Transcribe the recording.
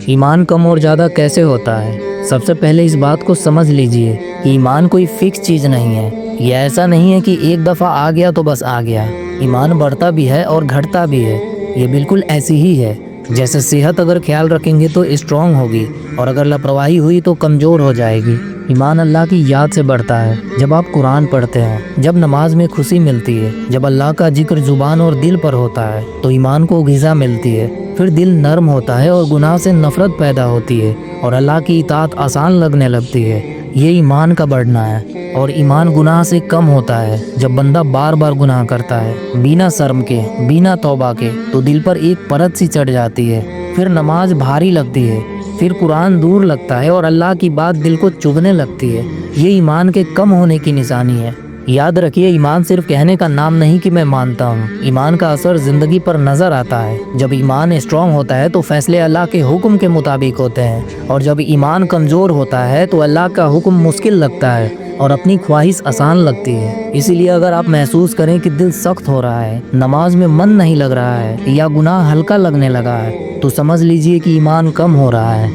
ایمان کم اور زیادہ کیسے ہوتا ہے؟ سب سے پہلے اس بات کو سمجھ لیجئے کہ ایمان کوئی فکس چیز نہیں ہے۔ یہ ایسا نہیں ہے کہ ایک دفعہ آ گیا تو بس آ گیا۔ ایمان بڑھتا بھی ہے اور گھٹتا بھی ہے۔ یہ بالکل ایسی ہی ہے جیسے صحت اگر خیال رکھیں گے تو اسٹرانگ ہوگی اور اگر لاپرواہی ہوئی تو کمزور ہو جائے گی۔ ایمان اللہ کی یاد سے بڑھتا ہے۔ جب آپ قرآن پڑھتے ہیں، جب نماز میں خوشی ملتی ہے، جب اللہ کا ذکر زبان اور دل پر ہوتا ہے تو ایمان کو غذا ملتی ہے۔ پھر دل نرم ہوتا ہے اور گناہ سے نفرت پیدا ہوتی ہے اور اللہ کی اطاعت آسان لگنے لگتی ہے۔ یہ ایمان کا بڑھنا ہے۔ اور ایمان گناہ سے کم ہوتا ہے جب بندہ بار بار گناہ کرتا ہے بنا شرم کے، بنا توبہ کے، تو دل پر ایک پرت سی چڑھ جاتی ہے۔ پھر نماز بھاری لگتی ہے، پھر قرآن دور لگتا ہے اور اللہ کی بات دل کو چبھنے لگتی ہے۔ یہ ایمان کے کم ہونے کی نشانی ہے۔ یاد رکھیے، ایمان صرف کہنے کا نام نہیں کہ میں مانتا ہوں۔ ایمان کا اثر زندگی پر نظر آتا ہے۔ جب ایمان اسٹرانگ ہوتا ہے تو فیصلے اللہ کے حکم کے مطابق ہوتے ہیں، اور جب ایمان کمزور ہوتا ہے تو اللہ کا حکم مشکل لگتا ہے اور اپنی خواہش آسان لگتی ہے۔ اسی لیے اگر آپ محسوس کریں کہ دل سخت ہو رہا ہے، نماز میں من نہیں لگ رہا ہے یا گناہ ہلکا لگنے لگا ہے، تو سمجھ لیجئے کہ ایمان کم ہو رہا ہے۔